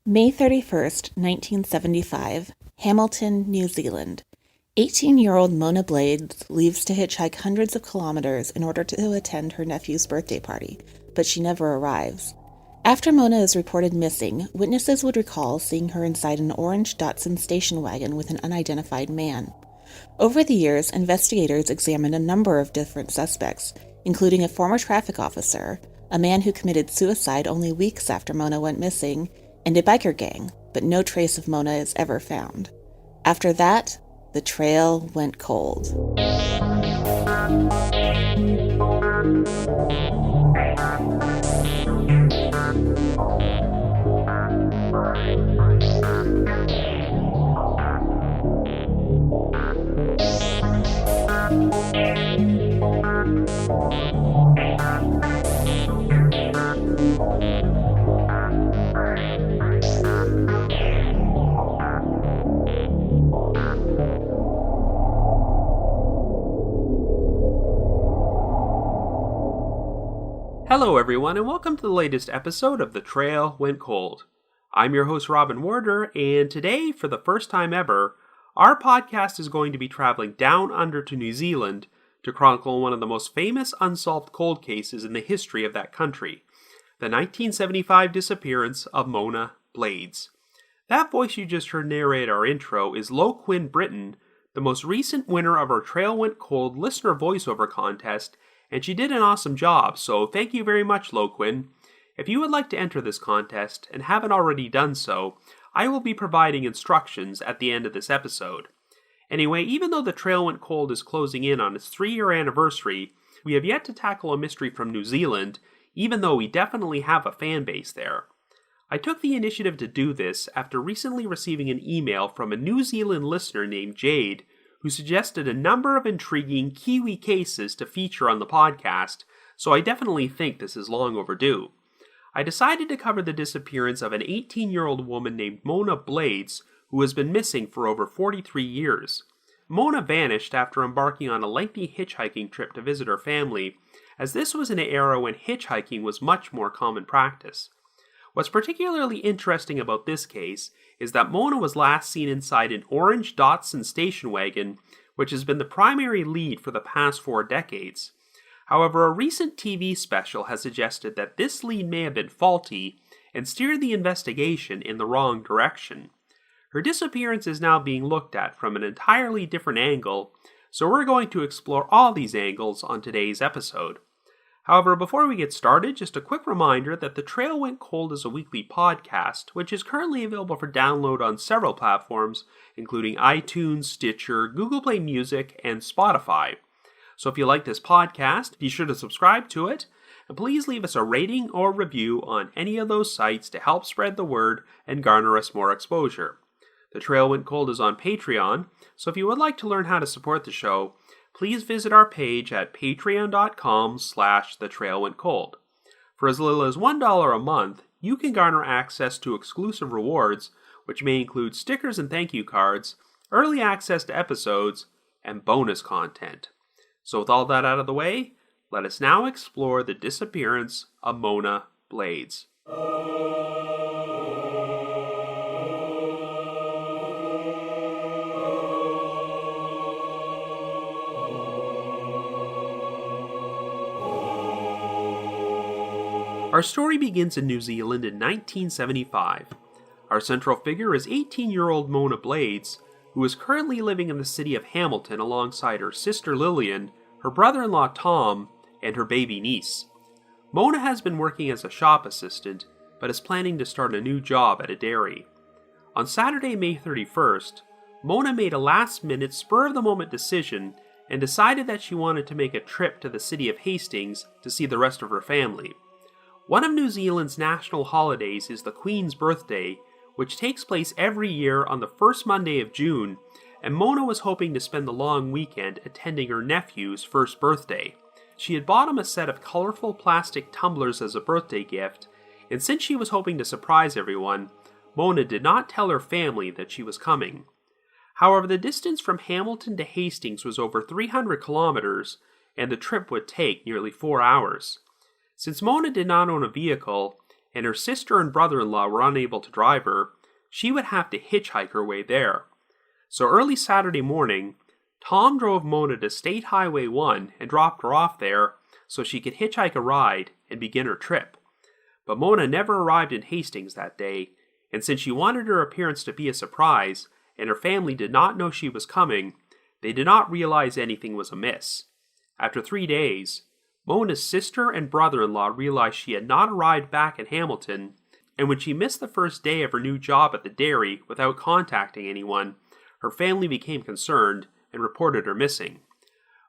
May 31st, 1975, Hamilton, New Zealand. 18-year-old Mona Blades leaves to hitchhike hundreds of kilometers in order to attend her nephew's birthday party, but she never arrives. After Mona is reported missing, witnesses would recall seeing her inside an orange Datsun station wagon with an unidentified man. Over the years, investigators examined a number of different suspects, including a former traffic officer, a man who committed suicide only weeks after Mona went missing, and a biker gang, but no trace of Mona is ever found. After that, the trail went cold. Hello everyone, and welcome to the latest episode of The Trail Went Cold. I'm your host Robin Warder, and today, for the first time ever, our podcast is going to be traveling down under to New Zealand to chronicle one of the most famous unsolved cold cases in the history of that country, the 1975 disappearance of Mona Blades. That voice you just heard narrate our intro is Loquin Britton, the most recent winner of our Trail Went Cold listener voiceover contest, and she did an awesome job, so thank you very much, Loquin. If you would like to enter this contest and haven't already done so, I will be providing instructions at the end of this episode. Anyway, even though the Trail Went Cold is closing in on its 3-year anniversary, we have yet to tackle a mystery from New Zealand, even though we definitely have a fan base there. I took the initiative to do this after recently receiving an email from a New Zealand listener named Jade, who suggested a number of intriguing Kiwi cases to feature on the podcast, so I definitely think this is long overdue. I decided to cover the disappearance of an 18-year-old woman named Mona Blades, who has been missing for over 43 years. Mona vanished after embarking on a lengthy hitchhiking trip to visit her family, as this was in an era when hitchhiking was much more common practice. What's particularly interesting about this case is that Mona was last seen inside an orange Datsun station wagon, which has been the primary lead for the past 4 decades. However, a recent TV special has suggested that this lead may have been faulty and steered the investigation in the wrong direction. Her disappearance is now being looked at from an entirely different angle, so we're going to explore all these angles on today's episode. However, before we get started, just a quick reminder that The Trail Went Cold is a weekly podcast, which is currently available for download on several platforms, including iTunes, Stitcher, Google Play Music, and Spotify. So if you like this podcast, be sure to subscribe to it, and please leave us a rating or review on any of those sites to help spread the word and garner us more exposure. The Trail Went Cold is on Patreon, so if you would like to learn how to support the show, please visit our page at patreon.com/thetrailwentcold. For as little as $1 a month, you can garner access to exclusive rewards, which may include stickers and thank you cards, early access to episodes, and bonus content. So with all that out of the way, let us now explore the disappearance of Mona Blades. Our story begins in New Zealand in 1975. Our central figure is 18-year-old Mona Blades, who is currently living in the city of Hamilton alongside her sister Lillian, her brother-in-law Tom, and her baby niece. Mona has been working as a shop assistant, but is planning to start a new job at a dairy. On Saturday, May 31st, Mona made a last-minute, spur-of-the-moment decision and decided that she wanted to make a trip to the city of Hastings to see the rest of her family. One of New Zealand's national holidays is the Queen's birthday, which takes place every year on the first Monday of June, and Mona was hoping to spend the long weekend attending her nephew's first birthday. She had bought him a set of colorful plastic tumblers as a birthday gift, and since she was hoping to surprise everyone, Mona did not tell her family that she was coming. However, the distance from Hamilton to Hastings was over 300 kilometers, and the trip would take nearly 4 hours. Since Mona did not own a vehicle, and her sister and brother-in-law were unable to drive her, she would have to hitchhike her way there. So early Saturday morning, Tom drove Mona to State Highway 1 and dropped her off there so she could hitchhike a ride and begin her trip. But Mona never arrived in Hastings that day, and since she wanted her appearance to be a surprise, and her family did not know she was coming, they did not realize anything was amiss. After 3 days, Mona's sister and brother-in-law realized she had not arrived back in Hamilton, and when she missed the first day of her new job at the dairy without contacting anyone, her family became concerned and reported her missing.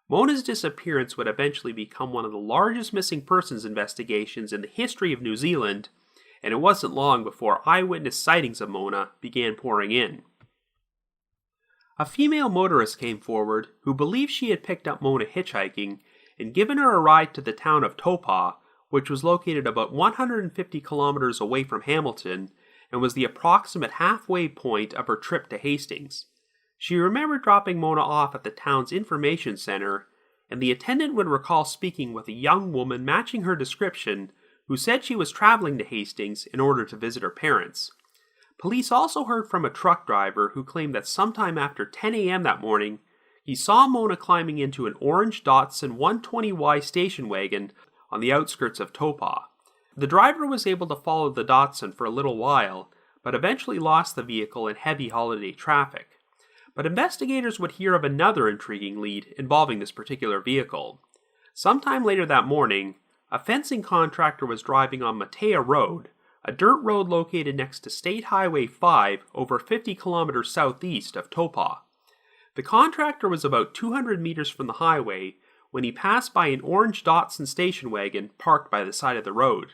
Mona's disappearance would eventually become one of the largest missing persons investigations in the history of New Zealand, and it wasn't long before eyewitness sightings of Mona began pouring in. A female motorist came forward who believed she had picked up Mona hitchhiking and given her a ride to the town of Taupo, which was located about 150 kilometers away from Hamilton and was the approximate halfway point of her trip to Hastings. She remembered dropping Mona off at the town's information center, and the attendant would recall speaking with a young woman matching her description who said she was traveling to Hastings in order to visit her parents. Police also heard from a truck driver who claimed that sometime after 10 a.m. that morning, he saw Mona climbing into an orange Datsun 120Y station wagon on the outskirts of Taupo. The driver was able to follow the Datsun for a little while, but eventually lost the vehicle in heavy holiday traffic. But investigators would hear of another intriguing lead involving this particular vehicle. Sometime later that morning, a fencing contractor was driving on Matea Road, a dirt road located next to State Highway 5 over 50 kilometers southeast of Taupo. The contractor was about 200 meters from the highway when he passed by an orange Datsun station wagon parked by the side of the road.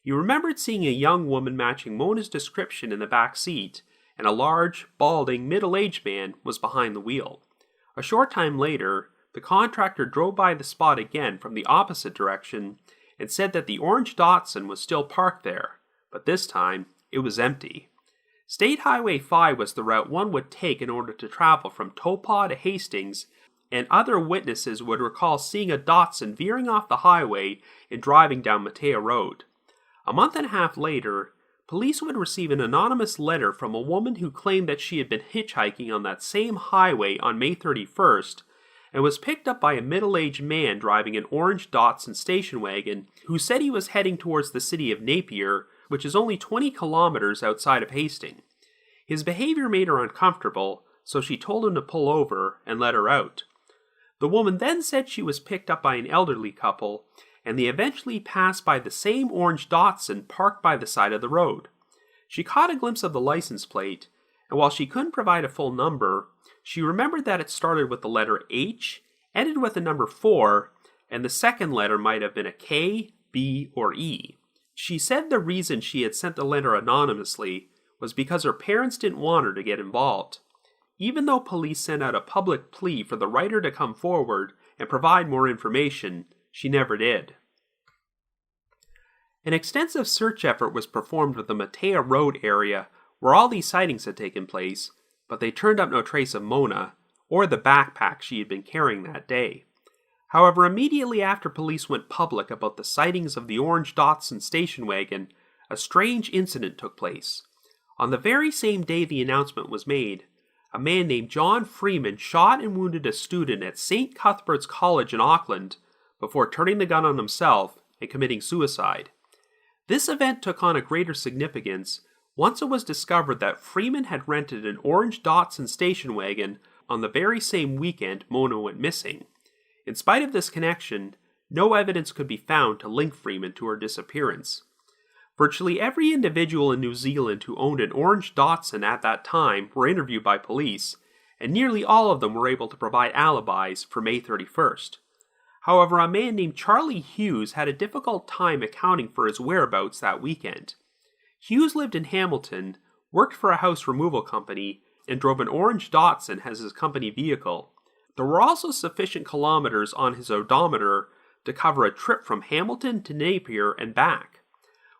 He remembered seeing a young woman matching Mona's description in the back seat, and a large, balding, middle-aged man was behind the wheel. A short time later, the contractor drove by the spot again from the opposite direction and said that the orange Datsun was still parked there, but this time it was empty. State Highway 5 was the route one would take in order to travel from Taupo to Hastings, and other witnesses would recall seeing a Datsun veering off the highway and driving down Matea Road. A month and a half later, police would receive an anonymous letter from a woman who claimed that she had been hitchhiking on that same highway on May 31st and was picked up by a middle-aged man driving an orange Datsun station wagon who said he was heading towards the city of Napier, which is only 20 kilometers outside of Hastings. His behavior made her uncomfortable, so she told him to pull over and let her out. The woman then said she was picked up by an elderly couple, and they eventually passed by the same orange Datsun parked by the side of the road. She caught a glimpse of the license plate, and while she couldn't provide a full number, she remembered that it started with the letter H, ended with the number 4, and the second letter might have been a K, B, or E. She said the reason she had sent the letter anonymously was because her parents didn't want her to get involved. Even though police sent out a public plea for the writer to come forward and provide more information, she never did. An extensive search effort was performed with the Matea Road area where all these sightings had taken place, but they turned up no trace of Mona or the backpack she had been carrying that day. However, immediately after police went public about the sightings of the orange Datsun station wagon, a strange incident took place. On the very same day the announcement was made, a man named John Freeman shot and wounded a student at St. Cuthbert's College in Auckland before turning the gun on himself and committing suicide. This event took on a greater significance once it was discovered that Freeman had rented an orange Datsun station wagon on the very same weekend Mona went missing. In spite of this connection, no evidence could be found to link Freeman to her disappearance. Virtually every individual in New Zealand who owned an orange Datsun at that time were interviewed by police, and nearly all of them were able to provide alibis for May 31st. However, a man named Charlie Hughes had a difficult time accounting for his whereabouts that weekend. Hughes lived in Hamilton, worked for a house removal company, and drove an orange Datsun as his company vehicle. There were also sufficient kilometers on his odometer to cover a trip from Hamilton to Napier and back.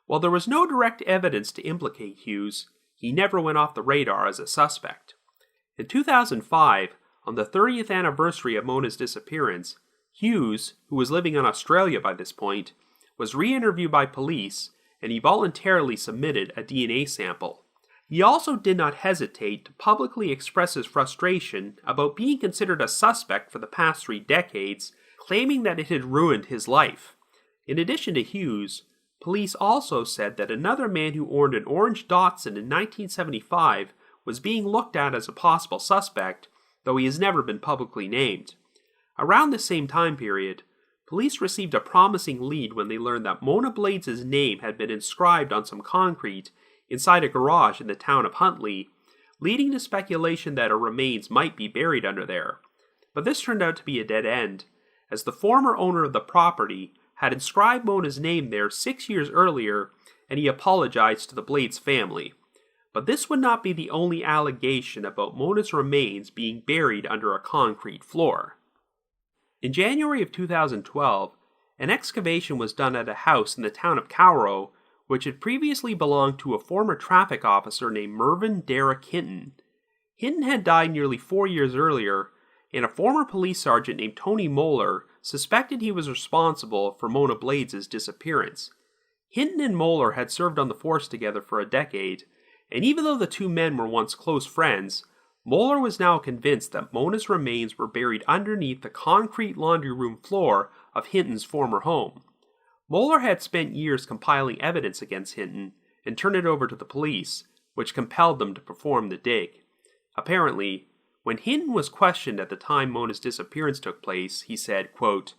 While there was no direct evidence to implicate Hughes, he never went off the radar as a suspect. In 2005, on the 30th anniversary of Mona's disappearance, Hughes, who was living in Australia by this point, was re-interviewed by police and he voluntarily submitted a DNA sample. He also did not hesitate to publicly express his frustration about being considered a suspect for the past 3 decades, claiming that it had ruined his life. In addition to Hughes, police also said that another man who owned an orange Datsun in 1975 was being looked at as a possible suspect, though he has never been publicly named. Around the same time period, police received a promising lead when they learned that Mona Blades' name had been inscribed on some concrete inside a garage in the town of Huntley, leading to speculation that her remains might be buried under there. But this turned out to be a dead end, as the former owner of the property had inscribed Mona's name there 6 years earlier, and he apologized to the Blades family. But this would not be the only allegation about Mona's remains being buried under a concrete floor. In January of 2012, an excavation was done at a house in the town of Cowrow, which had previously belonged to a former traffic officer named Mervyn Derrick Hinton. Hinton had died nearly 4 years earlier, and a former police sergeant named Tony Moeller suspected he was responsible for Mona Blades' disappearance. Hinton and Moeller had served on the force together for a decade, and even though the two men were once close friends, Moeller was now convinced that Mona's remains were buried underneath the concrete laundry room floor of Hinton's former home. Moeller had spent years compiling evidence against Hinton and turned it over to the police, which compelled them to perform the dig. Apparently, when Hinton was questioned at the time Mona's disappearance took place, he said, quote,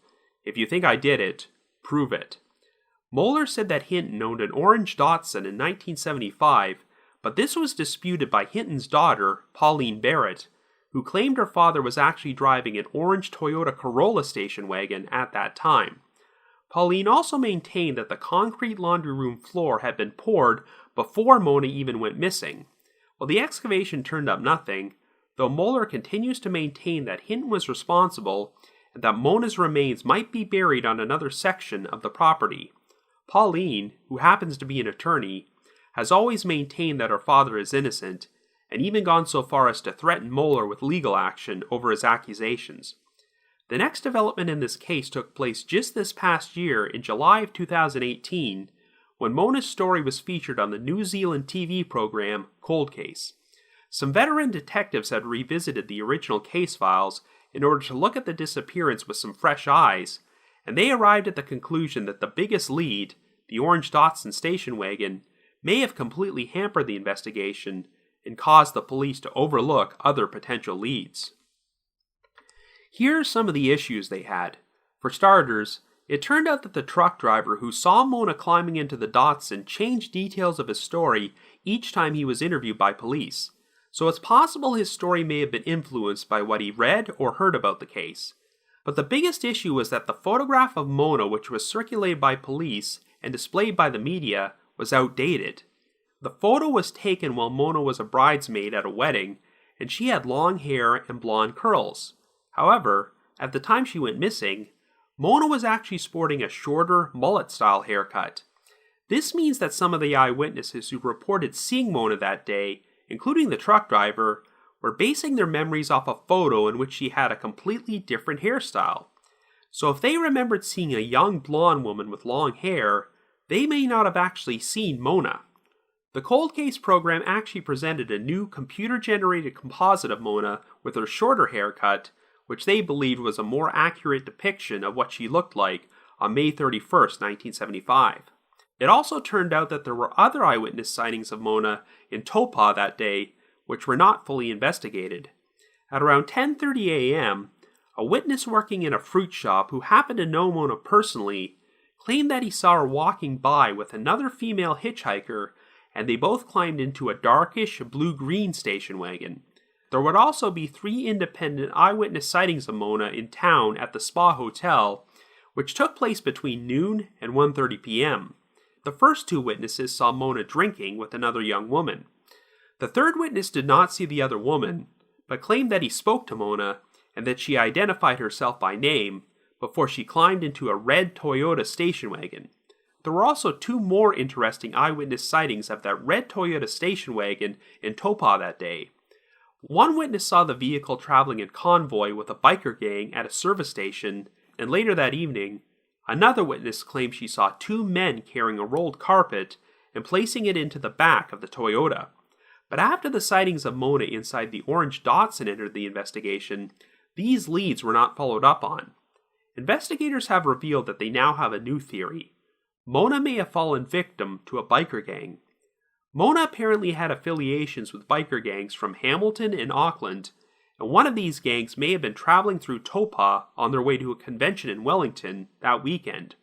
"If you think I did it, prove it." Moeller said that Hinton owned an orange Datsun in 1975, but this was disputed by Hinton's daughter, Pauline Barrett, who claimed her father was actually driving an orange Toyota Corolla station wagon at that time. Pauline also maintained that the concrete laundry room floor had been poured before Mona even went missing. Well, the excavation turned up nothing, though Moeller continues to maintain that Hinton was responsible and that Mona's remains might be buried on another section of the property. Pauline, who happens to be an attorney, has always maintained that her father is innocent, and even gone so far as to threaten Moeller with legal action over his accusations. The next development in this case took place just this past year in July of 2018, when Mona's story was featured on the New Zealand TV program Cold Case. Some veteran detectives had revisited the original case files in order to look at the disappearance with some fresh eyes, and they arrived at the conclusion that the biggest lead, the orange Datsun station wagon, may have completely hampered the investigation and caused the police to overlook other potential leads. Here are some of the issues they had. For starters, it turned out that the truck driver who saw Mona climbing into the Datsun changed details of his story each time he was interviewed by police, so it's possible his story may have been influenced by what he read or heard about the case. But the biggest issue was that the photograph of Mona, which was circulated by police and displayed by the media, was outdated. The photo was taken while Mona was a bridesmaid at a wedding, and she had long hair and blonde curls. However, at the time she went missing, Mona was actually sporting a shorter, mullet-style haircut. This means that some of the eyewitnesses who reported seeing Mona that day, including the truck driver, were basing their memories off a photo in which she had a completely different hairstyle. So if they remembered seeing a young blonde woman with long hair, they may not have actually seen Mona. The Cold Case program actually presented a new computer-generated composite of Mona with her shorter haircut, which they believed was a more accurate depiction of what she looked like on May 31st, 1975. It also turned out that there were other eyewitness sightings of Mona in Taupo that day, which were not fully investigated. At around 10:30 a.m., a witness working in a fruit shop who happened to know Mona personally claimed that he saw her walking by with another female hitchhiker, and they both climbed into a darkish blue-green station wagon. There would also be 3 independent eyewitness sightings of Mona in town at the Spa Hotel, which took place between noon and 1:30 p.m. The first 2 witnesses saw Mona drinking with another young woman. The third witness did not see the other woman, but claimed that he spoke to Mona and that she identified herself by name before she climbed into a red Toyota station wagon. There were also 2 more interesting eyewitness sightings of that red Toyota station wagon in Taupo that day. One witness saw the vehicle traveling in convoy with a biker gang at a service station, and later that evening, Another witness claimed she saw two men carrying a rolled carpet and placing it into the back of the Toyota. But after the sightings of Mona inside the orange Datsun entered the investigation, these leads were not followed up on. Investigators have revealed that they now have a new theory. Mona may have fallen victim to a biker gang. Mona apparently had affiliations with biker gangs from Hamilton and Auckland, and one of these gangs may have been traveling through Taupo on their way to a convention in Wellington that weekend.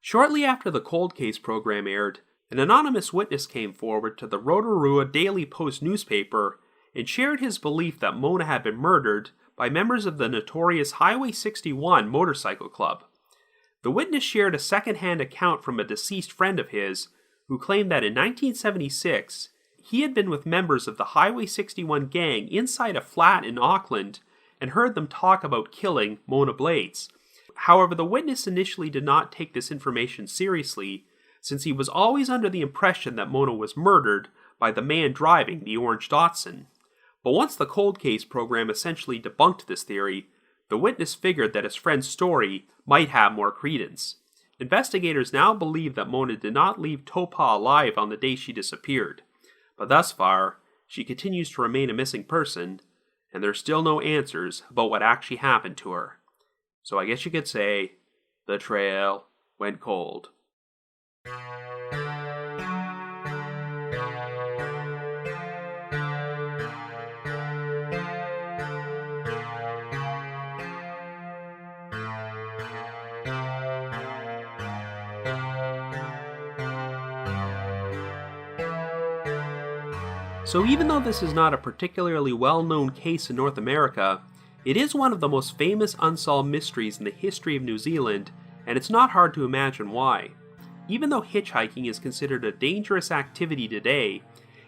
Shortly after the Cold Case program aired, an anonymous witness came forward to the Rotorua Daily Post newspaper and shared his belief that Mona had been murdered by members of the notorious Highway 61 motorcycle club. The witness shared a second-hand account from a deceased friend of his who claimed that in 1976, he had been with members of the Highway 61 gang inside a flat in Auckland and heard them talk about killing Mona Blades. However, the witness initially did not take this information seriously, since he was always under the impression that Mona was murdered by the man driving the orange Datsun. But once the Cold Case program essentially debunked this theory, the witness figured that his friend's story might have more credence. Investigators now believe that Mona did not leave Taupo alive on the day she disappeared. But thus far, she continues to remain a missing person, and there's still no answers about what actually happened to her. So I guess you could say, the trail went cold. So even though this is not a particularly well-known case in North America, it is one of the most famous unsolved mysteries in the history of New Zealand, and it's not hard to imagine why. Even though hitchhiking is considered a dangerous activity today,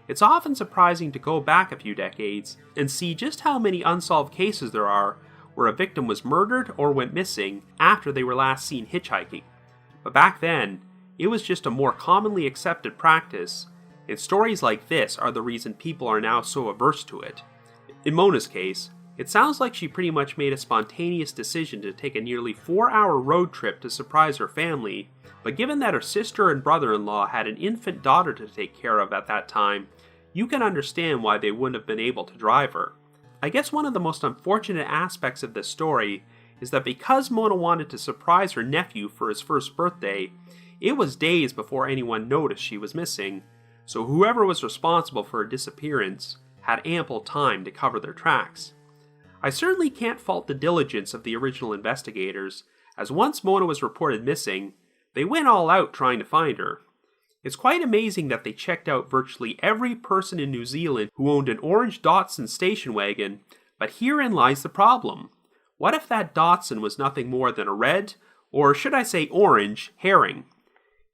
it's often surprising to go back a few decades and see just how many unsolved cases there are where a victim was murdered or went missing after they were last seen hitchhiking. But back then, it was just a more commonly accepted practice, and stories like this are the reason people are now so averse to it. In Mona's case, it sounds like she pretty much made a spontaneous decision to take a nearly 4-hour road trip to surprise her family, but given that her sister and brother-in-law had an infant daughter to take care of at that time, you can understand why they wouldn't have been able to drive her. I guess one of the most unfortunate aspects of this story is that because Mona wanted to surprise her nephew for his first birthday, it was days before anyone noticed she was missing, so whoever was responsible for her disappearance had ample time to cover their tracks. I certainly can't fault the diligence of the original investigators, as once Mona was reported missing, they went all out trying to find her. It's quite amazing that they checked out virtually every person in New Zealand who owned an orange Datsun station wagon, but herein lies the problem. What if that Datsun was nothing more than a red, or should I say orange, herring?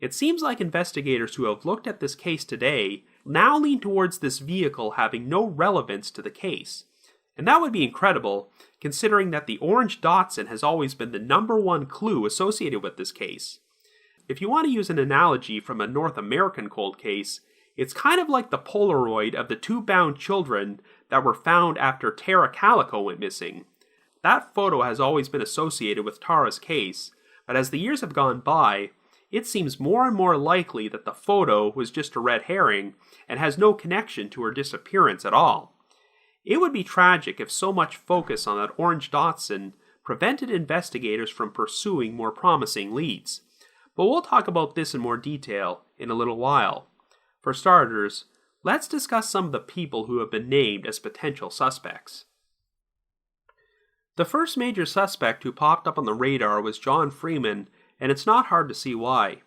It seems like investigators who have looked at this case today now lean towards this vehicle having no relevance to the case. And that would be incredible, considering that the orange Datsun has always been the number one clue associated with this case. If you want to use an analogy from a North American cold case, it's kind of like the Polaroid of the two bound children that were found after Tara Calico went missing. That photo has always been associated with Tara's case, but as the years have gone by, it seems more and more likely that the photo was just a red herring and has no connection to her disappearance at all. It would be tragic if so much focus on that orange Datsun prevented investigators from pursuing more promising leads. But we'll talk about this in more detail in a little while. For starters, let's discuss some of the people who have been named as potential suspects. The first major suspect who popped up on the radar was John Freeman, and it's not hard to see why.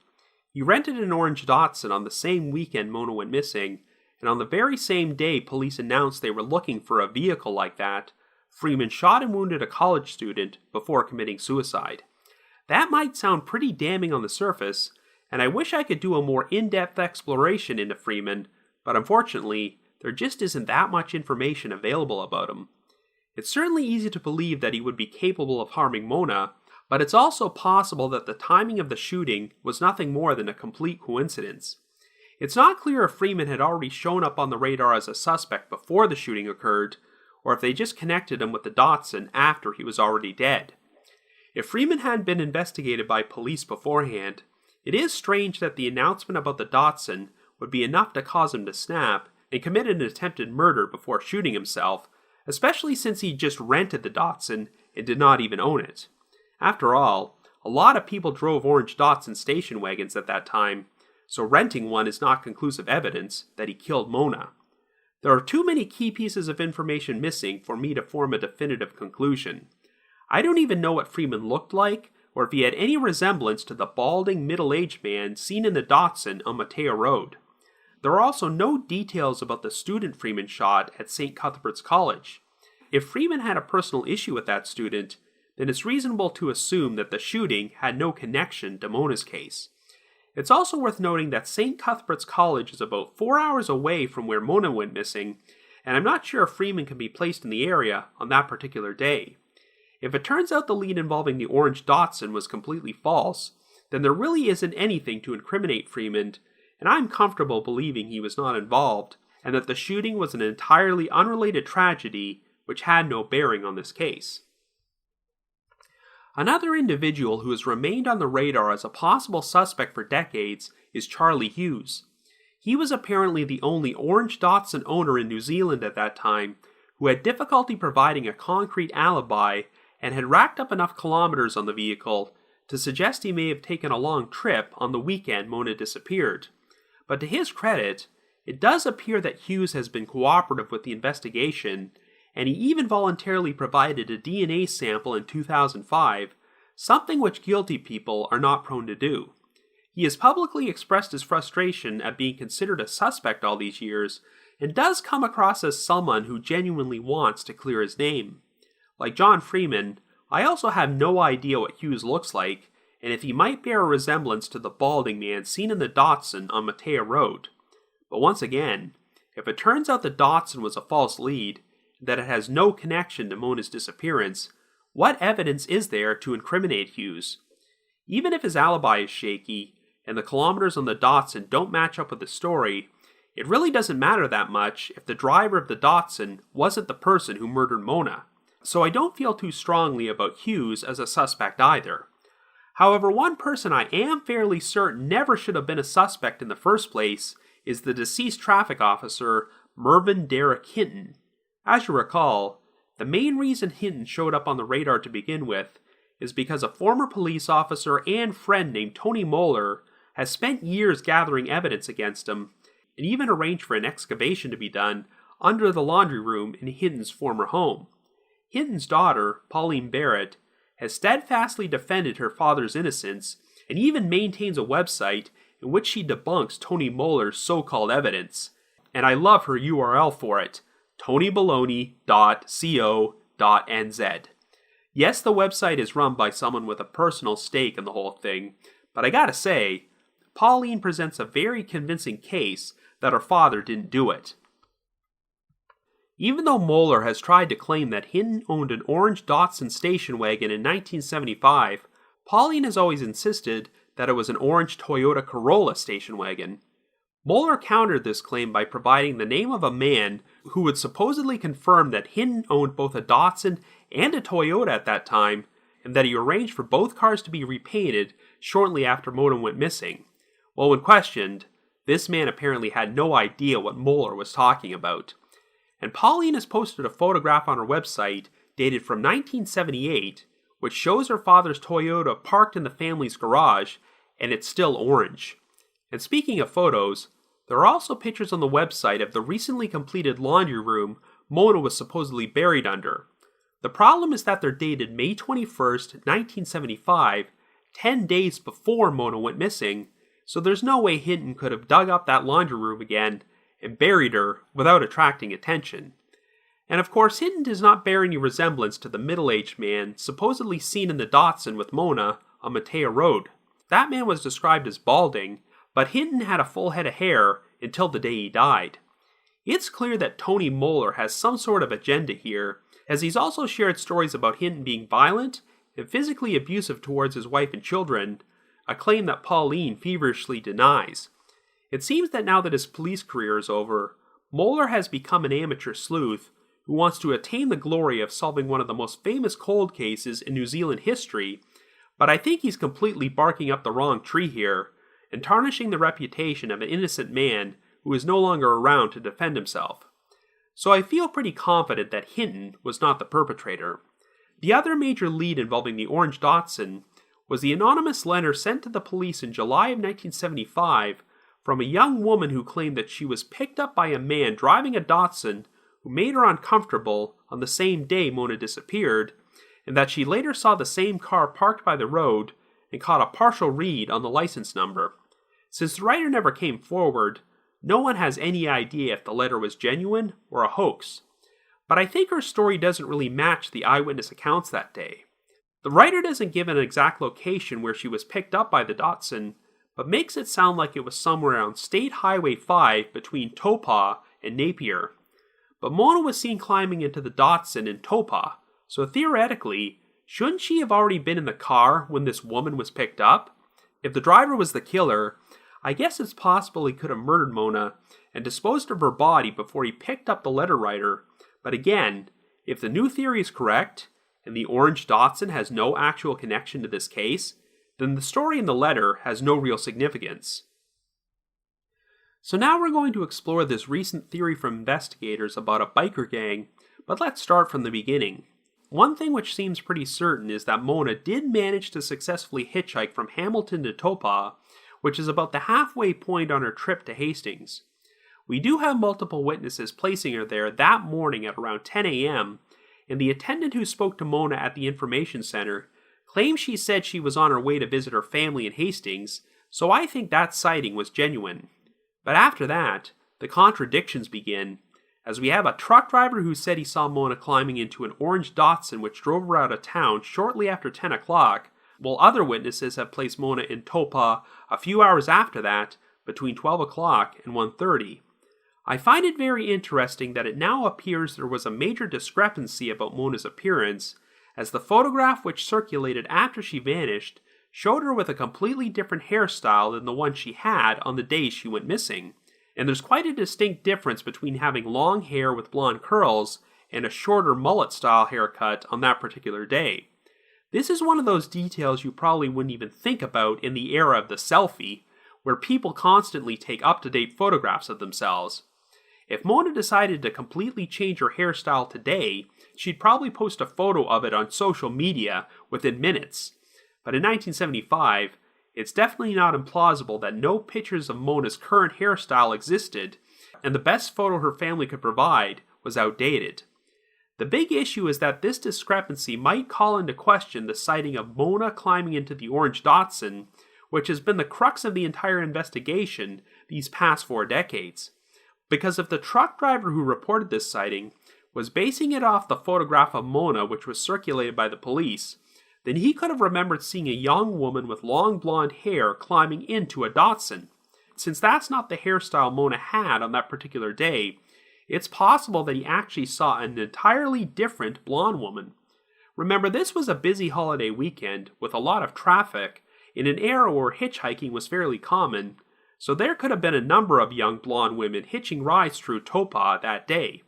He rented an orange Datsun on the same weekend Mona went missing, and on the very same day police announced they were looking for a vehicle like that, Freeman shot and wounded a college student before committing suicide. That might sound pretty damning on the surface, and I wish I could do a more in-depth exploration into Freeman, but unfortunately, there just isn't that much information available about him. It's certainly easy to believe that he would be capable of harming Mona, but it's also possible that the timing of the shooting was nothing more than a complete coincidence. It's not clear if Freeman had already shown up on the radar as a suspect before the shooting occurred, or if they just connected him with the Datsun after he was already dead. If Freeman hadn't been investigated by police beforehand, it is strange that the announcement about the Datsun would be enough to cause him to snap and commit an attempted murder before shooting himself, especially since he just rented the Datsun and did not even own it. After all, a lot of people drove orange Datsun station wagons at that time, so renting one is not conclusive evidence that he killed Mona. There are too many key pieces of information missing for me to form a definitive conclusion. I don't even know what Freeman looked like, or if he had any resemblance to the balding middle-aged man seen in the Datsun on Mateo Road. There are also no details about the student Freeman shot at St. Cuthbert's College. If Freeman had a personal issue with that student, then it's reasonable to assume that the shooting had no connection to Mona's case. It's also worth noting that St. Cuthbert's College is about 4 hours away from where Mona went missing, and I'm not sure if Freeman can be placed in the area on that particular day. If it turns out the lead involving the orange Datsun was completely false, then there really isn't anything to incriminate Freeman, and I'm comfortable believing he was not involved, and that the shooting was an entirely unrelated tragedy which had no bearing on this case. Another individual who has remained on the radar as a possible suspect for decades is Charlie Hughes. He was apparently the only orange Datsun owner in New Zealand at that time who had difficulty providing a concrete alibi and had racked up enough kilometers on the vehicle to suggest he may have taken a long trip on the weekend Mona disappeared. But to his credit, it does appear that Hughes has been cooperative with the investigation, and he even voluntarily provided a DNA sample in 2005, something which guilty people are not prone to do. He has publicly expressed his frustration at being considered a suspect all these years, and does come across as someone who genuinely wants to clear his name. Like John Freeman, I also have no idea what Hughes looks like, and if he might bear a resemblance to the balding man seen in the Datsun on Mateo Road. But once again, if it turns out the Datsun was a false lead, and that it has no connection to Mona's disappearance, what evidence is there to incriminate Hughes? Even if his alibi is shaky, and the kilometers on the Datsun don't match up with the story, it really doesn't matter that much if the driver of the Datsun wasn't the person who murdered Mona. So I don't feel too strongly about Hughes as a suspect either. However, one person I am fairly certain never should have been a suspect in the first place is the deceased traffic officer, Mervyn Derrick Hinton. As you recall, the main reason Hinton showed up on the radar to begin with is because a former police officer and friend named Tony Moeller has spent years gathering evidence against him, and even arranged for an excavation to be done under the laundry room in Hinton's former home. Hinton's daughter, Pauline Barrett, has steadfastly defended her father's innocence and even maintains a website in which she debunks Tony Moeller's so-called evidence. And I love her URL for it, tonybaloney.co.nz. Yes, the website is run by someone with a personal stake in the whole thing, but I gotta say, Pauline presents a very convincing case that her father didn't do it. Even though Moeller has tried to claim that Hinton owned an orange Datsun station wagon in 1975, Pauline has always insisted that it was an orange Toyota Corolla station wagon. Moeller countered this claim by providing the name of a man who would supposedly confirm that Hinton owned both a Datsun and a Toyota at that time, and that he arranged for both cars to be repainted shortly after Mona went missing. Well, when questioned, this man apparently had no idea what Moeller was talking about. And Pauline has posted a photograph on her website dated from 1978, which shows her father's Toyota parked in the family's garage, and it's still orange. And speaking of photos, there are also pictures on the website of the recently completed laundry room Mona was supposedly buried under. The problem is that they're dated May 21st, 1975, 10 days before Mona went missing, so there's no way Hinton could have dug up that laundry room again and buried her without attracting attention. And of course, Hinton does not bear any resemblance to the middle-aged man supposedly seen in the Datsun with Mona on Mateo Road. That man was described as balding, but Hinton had a full head of hair until the day he died. It's clear that Tony Moeller has some sort of agenda here, as he's also shared stories about Hinton being violent and physically abusive towards his wife and children, a claim that Pauline feverishly denies. It seems that now that his police career is over, Moeller has become an amateur sleuth who wants to attain the glory of solving one of the most famous cold cases in New Zealand history, but I think he's completely barking up the wrong tree here, and tarnishing the reputation of an innocent man who is no longer around to defend himself. So I feel pretty confident that Hinton was not the perpetrator. The other major lead involving the orange Datsun was the anonymous letter sent to the police in July of 1975 from a young woman who claimed that she was picked up by a man driving a Datsun who made her uncomfortable on the same day Mona disappeared, and that she later saw the same car parked by the road and caught a partial read on the license number. Since the writer never came forward, no one has any idea if the letter was genuine or a hoax. But I think her story doesn't really match the eyewitness accounts that day. The writer doesn't give an exact location where she was picked up by the Datsun, but makes it sound like it was somewhere on State Highway 5 between Taupo and Napier. But Mona was seen climbing into the Datsun in Taupo, so theoretically, shouldn't she have already been in the car when this woman was picked up? If the driver was the killer, I guess it's possible he could have murdered Mona and disposed of her body before he picked up the letter writer. But again, if the new theory is correct, and the orange Datsun has no actual connection to this case, then the story in the letter has no real significance. So now we're going to explore this recent theory from investigators about a biker gang, but let's start from the beginning. One thing which seems pretty certain is that Mona did manage to successfully hitchhike from Hamilton to Taupo, which is about the halfway point on her trip to Hastings. We do have multiple witnesses placing her there that morning at around 10 a.m., and the attendant who spoke to Mona at the information center claims she said she was on her way to visit her family in Hastings, so I think that sighting was genuine. But after that, the contradictions begin, as we have a truck driver who said he saw Mona climbing into an orange Datsun which drove her out of town shortly after 10 o'clock, while other witnesses have placed Mona in Taupo a few hours after that, between 12 o'clock and 1:30. I find it very interesting that it now appears there was a major discrepancy about Mona's appearance, as the photograph which circulated after she vanished showed her with a completely different hairstyle than the one she had on the day she went missing. And there's quite a distinct difference between having long hair with blonde curls and a shorter mullet-style haircut on that particular day. This is one of those details you probably wouldn't even think about in the era of the selfie, where people constantly take up-to-date photographs of themselves. If Mona decided to completely change her hairstyle today, she'd probably post a photo of it on social media within minutes. But in 1975, it's definitely not implausible that no pictures of Mona's current hairstyle existed, and the best photo her family could provide was outdated. The big issue is that this discrepancy might call into question the sighting of Mona climbing into the orange Datsun, which has been the crux of the entire investigation these past 4 decades. Because if the truck driver who reported this sighting was basing it off the photograph of Mona which was circulated by the police, then he could have remembered seeing a young woman with long blonde hair climbing into a Datsun. Since that's not the hairstyle Mona had on that particular day, it's possible that he actually saw an entirely different blonde woman. Remember, this was a busy holiday weekend with a lot of traffic in an era where hitchhiking was fairly common, so there could have been a number of young blonde women hitching rides through Taupo that day.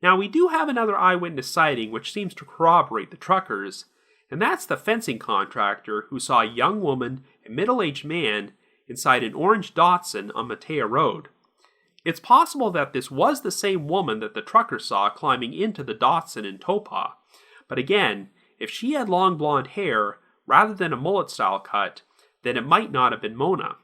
Now, we do have another eyewitness sighting which seems to corroborate the truckers, and that's the fencing contractor who saw a young woman and middle-aged man inside an orange Datsun on Matea Road. It's possible that this was the same woman that the trucker saw climbing into the Datsun in Taupo, but again, if she had long blonde hair rather than a mullet-style cut, then it might not have been Mona.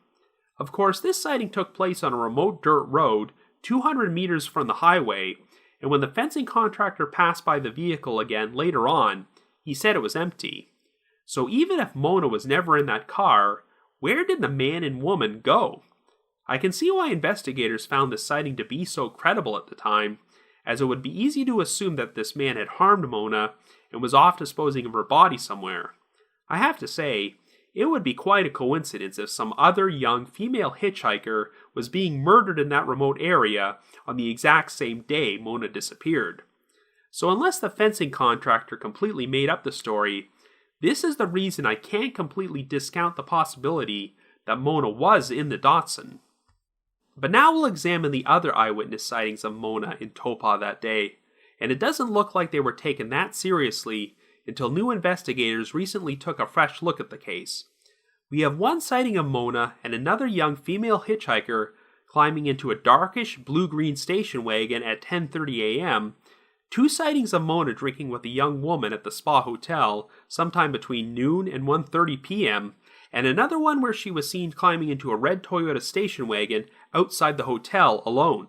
Of course, this sighting took place on a remote dirt road 200 meters from the highway, and when the fencing contractor passed by the vehicle again later on, he said it was empty. So even if Mona was never in that car, where did the man and woman go? I can see why investigators found this sighting to be so credible at the time, as it would be easy to assume that this man had harmed Mona and was off disposing of her body somewhere. I have to say, it would be quite a coincidence if some other young female hitchhiker was being murdered in that remote area on the exact same day Mona disappeared. So unless the fencing contractor completely made up the story, this is the reason I can't completely discount the possibility that Mona was in the Datsun. But now we'll examine the other eyewitness sightings of Mona in Taupo that day. and it doesn't look like they were taken that seriously until new investigators recently took a fresh look at the case. We have one sighting of Mona and another young female hitchhiker climbing into a darkish blue-green station wagon at 10:30 a.m., two sightings of Mona drinking with a young woman at the Spa Hotel sometime between noon and 1:30 p.m., and another one where she was seen climbing into a red Toyota station wagon outside the hotel alone.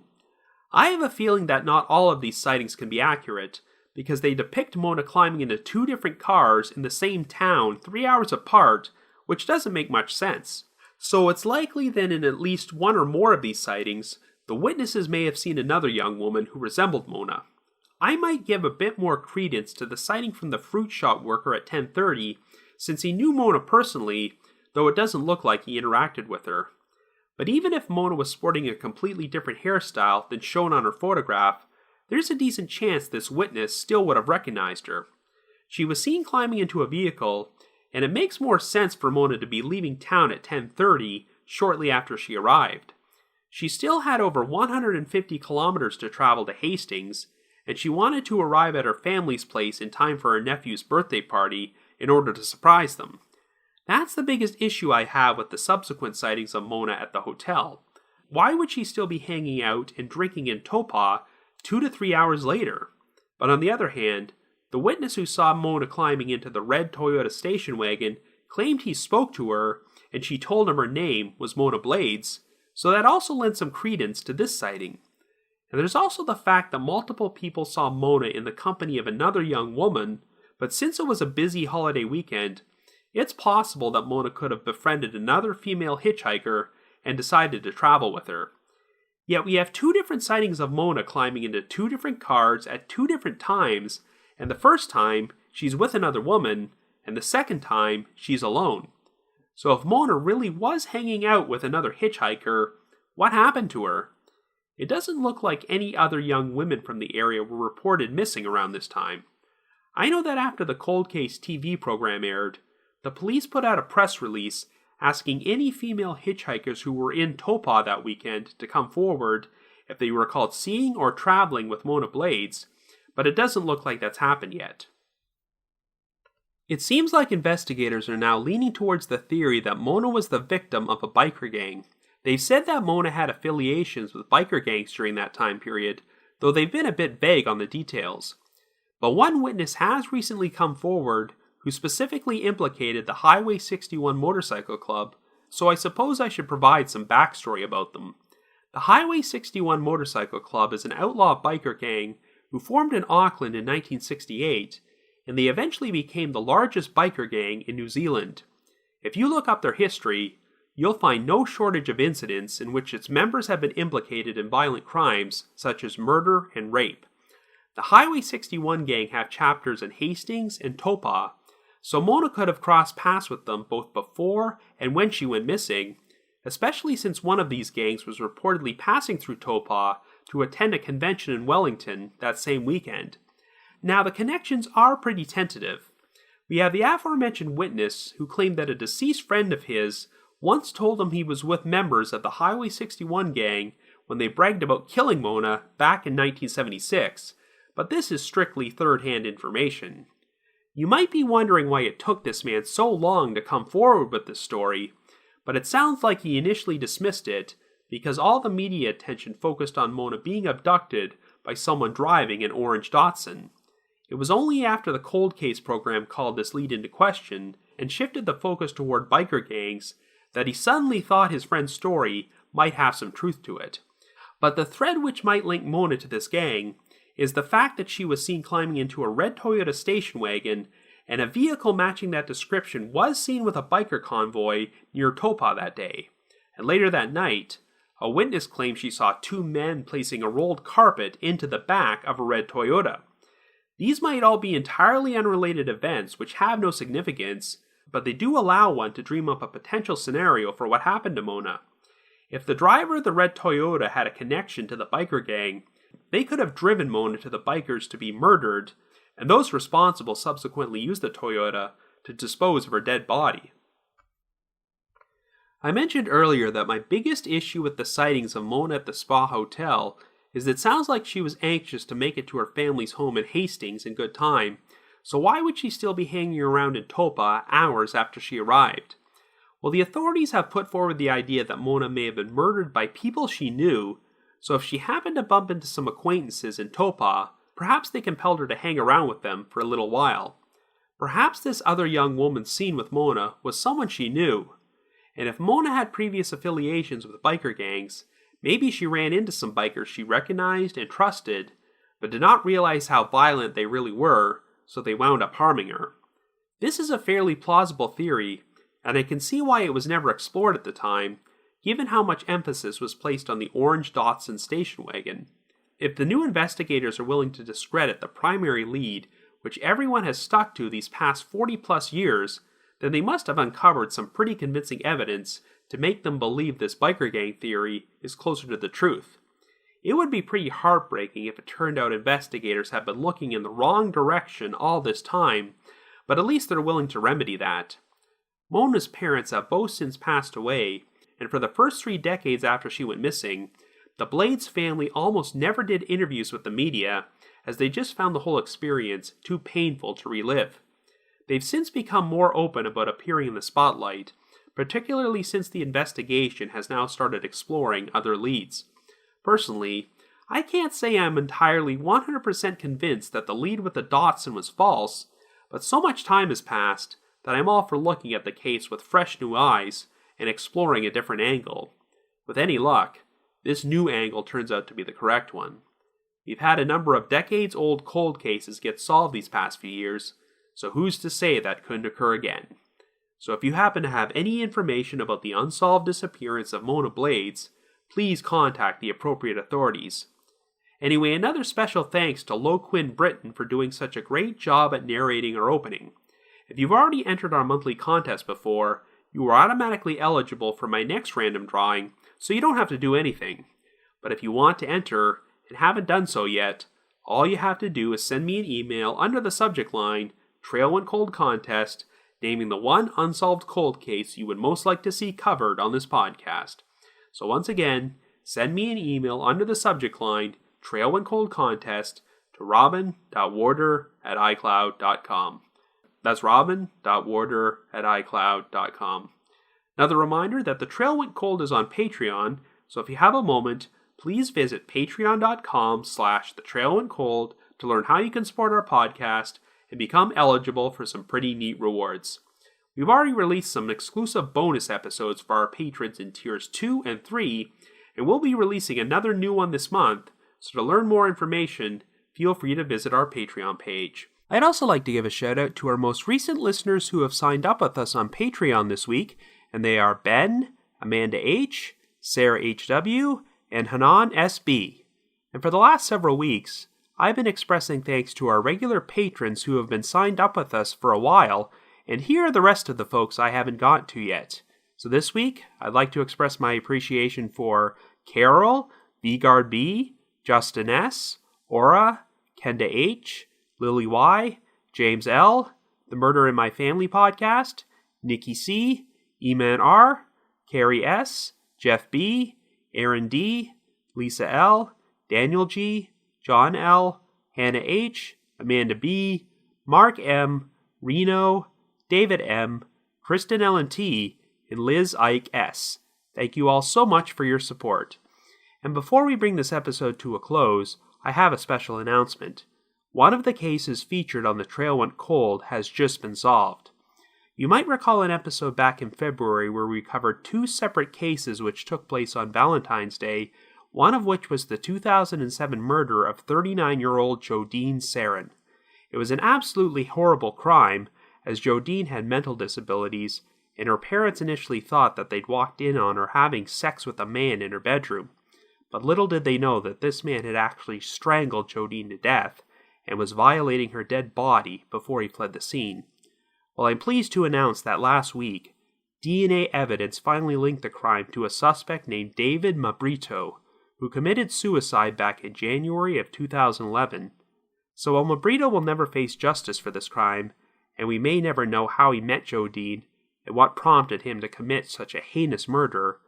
I have a feeling that not all of these sightings can be accurate, because they depict Mona climbing into two different cars in the same town 3 hours apart, which doesn't make much sense. So it's likely that in at least one or more of these sightings, the witnesses may have seen another young woman who resembled Mona. I might give a bit more credence to the sighting from the fruit shop worker at 10:30, since he knew Mona personally, though it doesn't look like he interacted with her. But even if Mona was sporting a completely different hairstyle than shown on her photograph, there's a decent chance this witness still would have recognized her. She was seen climbing into a vehicle, and it makes more sense for Mona to be leaving town at 10:30, shortly after she arrived. She still had over 150 kilometers to travel to Hastings, and she wanted to arrive at her family's place in time for her nephew's birthday party in order to surprise them. That's the biggest issue I have with the subsequent sightings of Mona at the hotel. Why would she still be hanging out and drinking in Topa 2 to 3 hours later? But on the other hand, the witness who saw Mona climbing into the red Toyota station wagon claimed he spoke to her, and she told him her name was Mona Blades, so that also lends some credence to this sighting. And there's also the fact that multiple people saw Mona in the company of another young woman, but since it was a busy holiday weekend, it's possible that Mona could have befriended another female hitchhiker and decided to travel with her. Yet we have two different sightings of Mona climbing into two different cars at two different times, and the first time she's with another woman, and the second time she's alone. So if Mona really was hanging out with another hitchhiker, what happened to her? It doesn't look like any other young women from the area were reported missing around this time. I know that after the Cold Case TV program aired, the police put out a press release asking any female hitchhikers who were in Topa that weekend to come forward if they recalled seeing or traveling with Mona Blades, but it doesn't look like that's happened yet. It seems like investigators are now leaning towards the theory that Mona was the victim of a biker gang. They've said that Mona had affiliations with biker gangs during that time period, though they've been a bit vague on the details. But one witness has recently come forward who specifically implicated the Highway 61 Motorcycle Club, so I suppose I should provide some backstory about them. The Highway 61 Motorcycle Club is an outlaw biker gang who formed in Auckland in 1968, and they eventually became the largest biker gang in New Zealand. If you look up their history, you'll find no shortage of incidents in which its members have been implicated in violent crimes such as murder and rape. The Highway 61 gang have chapters in Hastings and Topa, so Mona could have crossed paths with them both before and when she went missing, especially since one of these gangs was reportedly passing through Topa to attend a convention in Wellington that same weekend. Now, the connections are pretty tentative. We have the aforementioned witness who claimed that a deceased friend of his once told him he was with members of the Highway 61 gang when they bragged about killing Mona back in 1976, but this is strictly third-hand information. You might be wondering why it took this man so long to come forward with this story, but it sounds like he initially dismissed it because all the media attention focused on Mona being abducted by someone driving an orange Datsun. It was only after the Cold Case program called this lead into question and shifted the focus toward biker gangs that he suddenly thought his friend's story might have some truth to it. But the thread which might link Mona to this gang is the fact that she was seen climbing into a red Toyota station wagon, and a vehicle matching that description was seen with a biker convoy near Topa that day. And later that night, a witness claimed she saw two men placing a rolled carpet into the back of a red Toyota. These might all be entirely unrelated events which have no significance, but they do allow one to dream up a potential scenario for what happened to Mona. If the driver of the red Toyota had a connection to the biker gang, they could have driven Mona to the bikers to be murdered, and those responsible subsequently used the Toyota to dispose of her dead body. I mentioned earlier that my biggest issue with the sightings of Mona at the Spa Hotel is it sounds like she was anxious to make it to her family's home in Hastings in good time, so why would she still be hanging around in Topa hours after she arrived? Well, the authorities have put forward the idea that Mona may have been murdered by people she knew, so if she happened to bump into some acquaintances in Topa, perhaps they compelled her to hang around with them for a little while. Perhaps this other young woman seen with Mona was someone she knew, and if Mona had previous affiliations with biker gangs, maybe she ran into some bikers she recognized and trusted, but did not realize how violent they really were, so they wound up harming her. This is a fairly plausible theory, and I can see why it was never explored at the time, given how much emphasis was placed on the orange Datsun station wagon. If the new investigators are willing to discredit the primary lead, which everyone has stuck to these past 40-plus years, then they must have uncovered some pretty convincing evidence to make them believe this biker gang theory is closer to the truth. It would be pretty heartbreaking if it turned out investigators have been looking in the wrong direction all this time, but at least they're willing to remedy that. Mona's parents have both since passed away, and for the first 3 decades after she went missing, the Blades family almost never did interviews with the media, as they just found the whole experience too painful to relive. They've since become more open about appearing in the spotlight, particularly since the investigation has now started exploring other leads. Personally, I can't say I'm entirely 100% convinced that the lead with the Datsun was false, but so much time has passed that I'm all for looking at the case with fresh new eyes and exploring a different angle. With any luck, this new angle turns out to be the correct one. We've had a number of decades-old cold cases get solved these past few years, so who's to say that couldn't occur again? So if you happen to have any information about the unsolved disappearance of Mona Blades, please contact the appropriate authorities. Anyway, another special thanks to Loquin Britton for doing such a great job at narrating our opening. If you've already entered our monthly contest before, you are automatically eligible for my next random drawing, so you don't have to do anything. But if you want to enter and haven't done so yet, all you have to do is send me an email under the subject line, Trail Went Cold Contest, naming the one unsolved cold case you would most like to see covered on this podcast. So once again, send me an email under the subject line, Trail Went Cold Contest, to robin.warder@icloud.com. That's robin.warder@icloud.com. Another reminder that The Trail Went Cold is on Patreon, so if you have a moment, please visit patreon.com/thetrailwentcold to learn how you can support our podcast and become eligible for some pretty neat rewards. We've already released some exclusive bonus episodes for our patrons in tiers 2 and 3, and we'll be releasing another new one this month, so to learn more information, feel free to visit our Patreon page. I'd also like to give a shout out to our most recent listeners who have signed up with us on Patreon this week, and they are Ben, Amanda H., Sarah H.W., and Hanan S.B. And for the last several weeks, I've been expressing thanks to our regular patrons who have been signed up with us for a while, and here are the rest of the folks I haven't got to yet. So this week, I'd like to express my appreciation for Carol, Vigard B., Justin S., Aura, Kenda H., Lily Y., James L., The Murder in My Family podcast, Nikki C., Eman R., Carrie S., Jeff B., Aaron D., Lisa L., Daniel G., John L., Hannah H., Amanda B., Mark M., Reno, David M., Kristen Ellen T., and Liz Ike S. Thank you all so much for your support. And before we bring this episode to a close, I have a special announcement. One of the cases featured on The Trail Went Cold has just been solved. You might recall an episode back in February where we covered 2 separate cases which took place on Valentine's Day, one of which was the 2007 murder of 39-year-old Jodine Sarin. It was an absolutely horrible crime, as Jodine had mental disabilities, and her parents initially thought that they'd walked in on her having sex with a man in her bedroom. But little did they know that this man had actually strangled Jodine to death, and was violating her dead body before he fled the scene. Well, I'm pleased to announce that last week, DNA evidence finally linked the crime to a suspect named David Mabrito, who committed suicide back in January of 2011. So while Mabrito will never face justice for this crime, and we may never know how he met Jodine and what prompted him to commit such a heinous murder,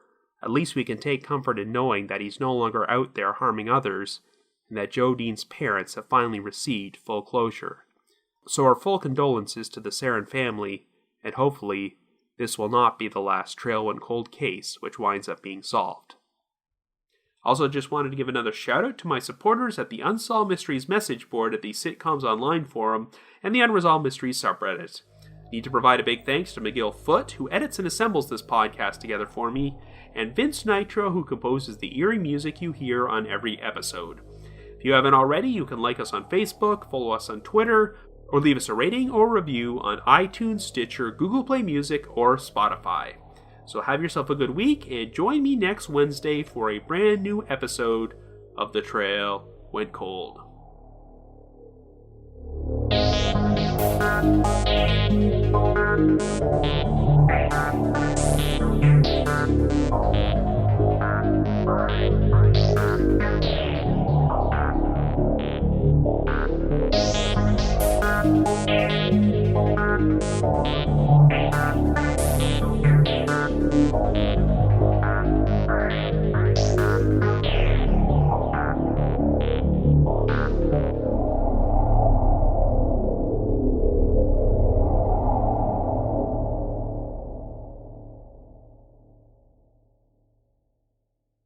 At least we can take comfort in knowing that he's no longer out there harming others, and that Joe Dean's parents have finally received full closure. So our full condolences to the Sarin family, and hopefully this will not be the last Trail Went Cold case which winds up being solved. Also just wanted to give another shout out to my supporters at the Unsolved Mysteries message board at the Sitcoms Online forum and the Unresolved Mysteries subreddit. Need to provide a big thanks to McGill Foote, who edits and assembles this podcast together for me, and Vince Nitro, who composes the eerie music you hear on every episode. If you haven't already, you can like us on Facebook, follow us on Twitter, or leave us a rating or review on iTunes, Stitcher, Google Play Music, or Spotify. So have yourself a good week, and join me next Wednesday for a brand new episode of The Trail Went Cold.